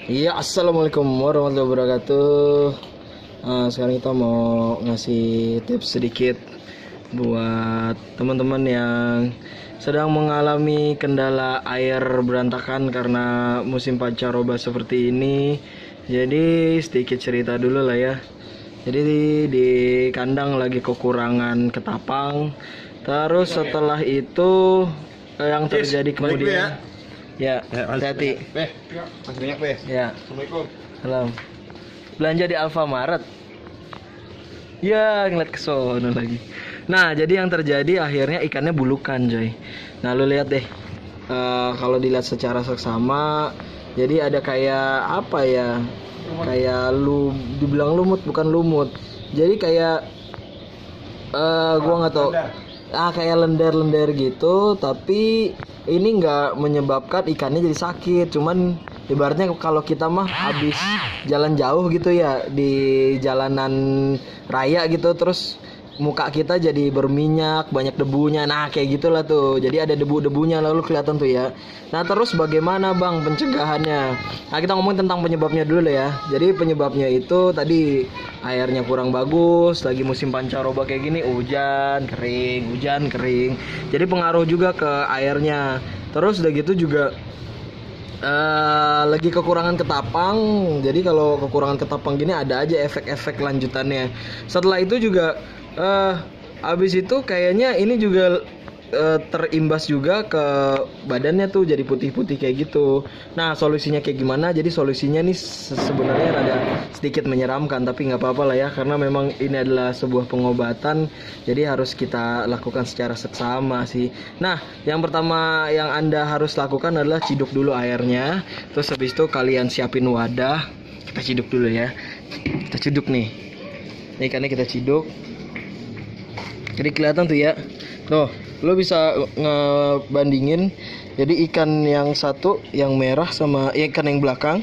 Iya, assalamualaikum warahmatullahi wabarakatuh. Sekarang kita mau ngasih tips sedikit buat teman-teman yang sedang mengalami kendala air berantakan karena musim pancaroba seperti ini. Jadi sedikit cerita dulu lah ya. Jadi di kandang lagi kekurangan ketapang. Terus setelah itu yang terjadi kemudian. Ya, hati-hati. Masih banyak, Beh. Ya. Assalamualaikum. Salam. Belanja di Alfamaret. Ya, ngeliat ke sono lagi. Nah, jadi yang terjadi akhirnya ikannya bulukan, coy. Nah, lu lihat deh. Kalau dilihat secara seksama, jadi ada kayak apa ya? Kayak dibilang lumut bukan lumut. Jadi kayak gua nggak tahu. Kayak lender-lender gitu, tapi ini nggak menyebabkan ikannya jadi sakit. Cuman ibaratnya kalau kita mah habis jalan jauh gitu ya di jalanan raya gitu, terus muka kita jadi berminyak, banyak debunya. Nah, kayak gitulah tuh. Jadi ada debu-debunya lalu kelihatan tuh ya. Nah, terus bagaimana Bang pencegahannya? Nah, kita ngomong tentang penyebabnya dulu ya. Jadi penyebabnya itu tadi airnya kurang bagus, lagi musim pancaroba kayak gini, hujan, kering. Jadi pengaruh juga ke airnya. Terus udah gitu juga lagi kekurangan ketapang. Jadi kalau kekurangan ketapang gini ada aja efek-efek lanjutannya. Setelah itu juga habis itu kayaknya ini juga terimbas juga ke badannya tuh jadi putih-putih kayak gitu. Nah, solusinya kayak gimana? Jadi solusinya nih sebenarnya rada sedikit menyeramkan, tapi nggak apa-apa lah ya, karena memang ini adalah sebuah pengobatan, jadi harus kita lakukan secara seksama sih. Nah, yang pertama yang Anda harus lakukan adalah ciduk dulu airnya. Terus habis itu kalian siapin wadah. Kita ciduk dulu ya. Kita ciduk nih. Ini ikannya kita ciduk. Jadi kelihatan tuh ya. Tuh, lo bisa ngebandingin. Jadi ikan yang satu yang merah sama ikan yang belakang.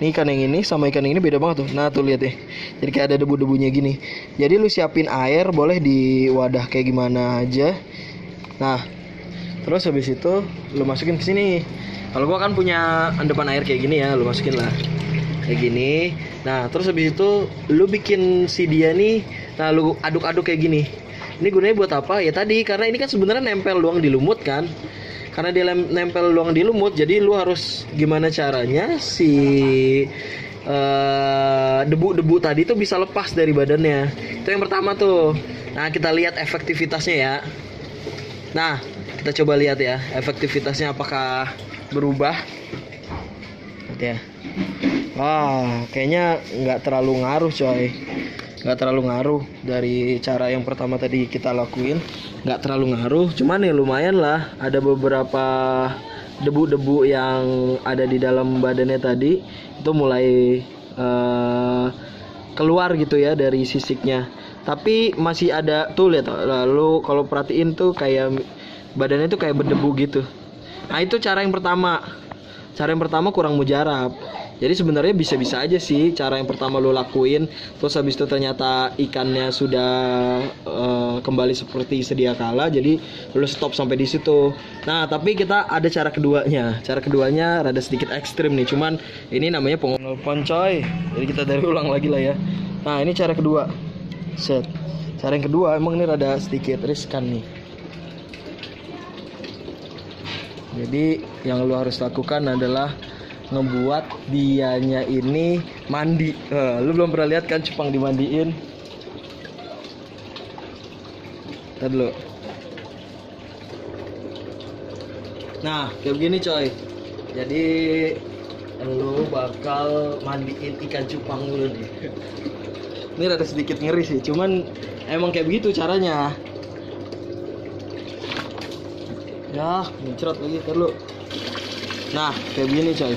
Ini ikan yang ini sama ikan yang ini beda banget tuh. Nah, tuh lihat deh. Jadi kayak ada debu-debunya gini. Jadi lu siapin air boleh di wadah kayak gimana aja. Nah, terus habis itu lu masukin ke sini. Kalau gua kan punya endapan air kayak gini ya, lu masukin lah. Kayak gini. Nah, terus habis itu lu bikin si dia nih. Nah, lu aduk-aduk kayak gini. Ini gunanya buat apa? Ya tadi, karena ini kan sebenarnya nempel doang di lumut kan. Karena dia nempel doang di lumut, jadi lu harus gimana caranya si debu-debu tadi tuh bisa lepas dari badannya. Itu yang pertama tuh. Nah, kita lihat efektivitasnya ya. Nah, kita coba lihat ya, efektivitasnya apakah berubah. Lihat ya. Wah, kayaknya nggak terlalu ngaruh coy. Nggak terlalu ngaruh dari cara yang pertama tadi kita lakuin. Nggak terlalu ngaruh, cuman ya lumayan lah. Ada beberapa debu-debu yang ada di dalam badannya tadi itu mulai keluar gitu ya dari sisiknya. Tapi masih ada tuh, lihat. Lalu kalau perhatiin tuh kayak badannya tuh kayak berdebu gitu. Nah, itu cara yang pertama. Cara yang pertama kurang mujarab. Jadi sebenarnya bisa-bisa aja sih cara yang pertama lo lakuin. Terus habis itu ternyata ikannya sudah kembali seperti sedia kala. Jadi lo stop sampai di situ. Nah, tapi kita ada cara keduanya. Cara keduanya rada sedikit ekstrim nih. Cuman ini namanya pengelpon coy. Jadi kita dari ulang lagi lah ya. Nah, ini cara kedua. Set. Cara yang kedua emang ini rada sedikit riskan nih. Jadi yang lo harus lakukan adalah ngebuat dianya ini mandi. Lu belum pernah lihat kan cupang dimandiin? Tadi dulu. Nah, kayak begini coy. Jadi lu bakal mandiin ikan cupang dulu nih. Ini rada sedikit ngeri sih, cuman emang kayak begitu caranya. Ya, mencret lagi terlalu. Nah, kayak begini coy.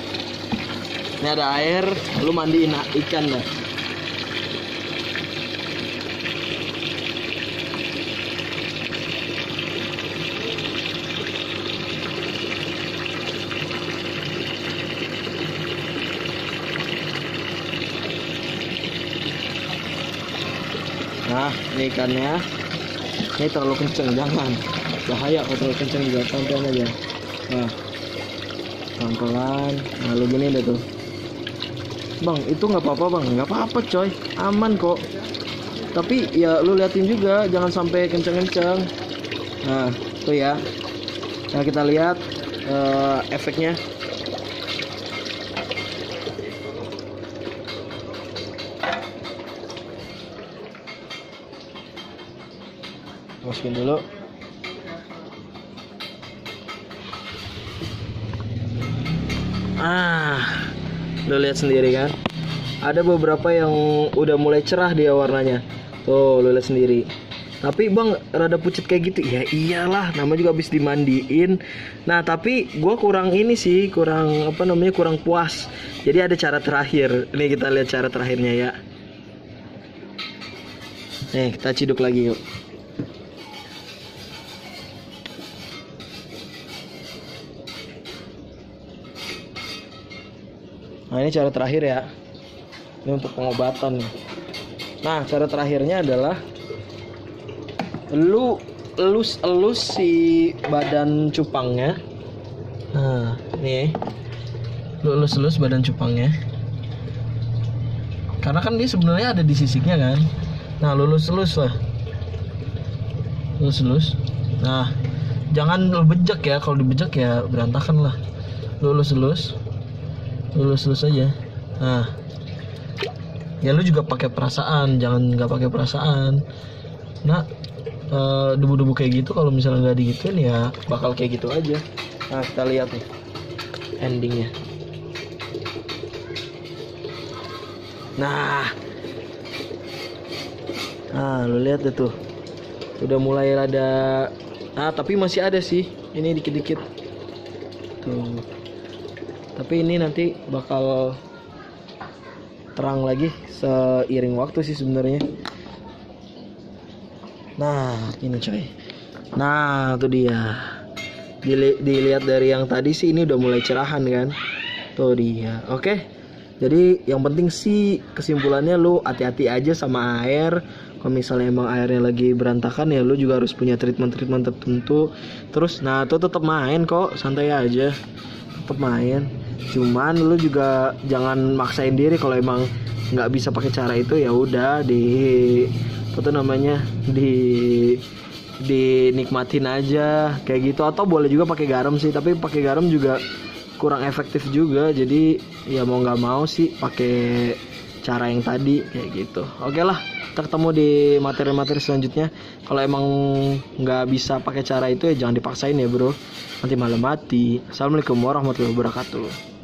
Ini ada air, lu mandiin ikan dah. Nah, ini ikannya. Ini terlalu kenceng, jangan. Bahaya kalau terlalu kenceng juga, pelan-pelan aja. Nah, pelan-pelan. Nah, lu gini deh tuh. Bang, itu nggak apa-apa bang, nggak apa-apa coy, aman kok. Tapi ya lu liatin juga, jangan sampai kenceng-kenceng. Nah, tuh ya. Nah kita lihat efeknya. Masukin dulu. Lo lihat sendiri kan, ada beberapa yang udah mulai cerah dia warnanya. Tuh lo lihat sendiri. Tapi bang rada pucet kayak gitu. Ya iyalah, nama juga habis dimandiin. Nah tapi gua kurang ini sih, kurang apa namanya, kurang puas. Jadi ada cara terakhir. Nih kita lihat cara terakhirnya ya. Nih kita ciduk lagi yuk. Nah ini cara terakhir ya. Ini untuk pengobatan nih. Nah cara terakhirnya adalah lu elus si badan cupangnya. Nah nih, lu elus badan cupangnya. Karena kan dia sebenarnya ada di sisiknya kan. Nah lu elus lah. Elus. Nah jangan lu bejek ya. Kalau dibejek ya berantakan lah. Lu elus aja. Nah ya lu juga pakai perasaan, jangan nggak pakai perasaan. Nah debu-debu kayak gitu kalau misalnya nggak digituin ya bakal kayak gitu aja. Nah kita lihat nih endingnya. Nah lu lihat deh tuh, udah mulai rada. Nah tapi masih ada sih ini dikit-dikit tuh. Tapi ini nanti bakal terang lagi seiring waktu sih sebenarnya. Nah ini coy. Nah tuh dia. Dilihat dari yang tadi sih ini udah mulai cerahan kan. Tuh dia. Oke. Jadi yang penting sih kesimpulannya lu hati-hati aja sama air. Kalau misalnya emang airnya lagi berantakan ya lu juga harus punya treatment tertentu. Terus nah tuh tetap main kok, santai aja. Tetap main. Cuman lu juga jangan maksain diri. Kalau emang nggak bisa pakai cara itu ya udah dinikmatin aja kayak gitu. Atau boleh juga pakai garam sih, tapi pakai garam juga kurang efektif juga. Jadi ya mau nggak mau sih pakai cara yang tadi kayak gitu. Oke lah, kita ketemu di materi-materi selanjutnya. Kalau emang nggak bisa pakai cara itu ya jangan dipaksain ya bro, nanti malah mati. Assalamualaikum warahmatullahi wabarakatuh.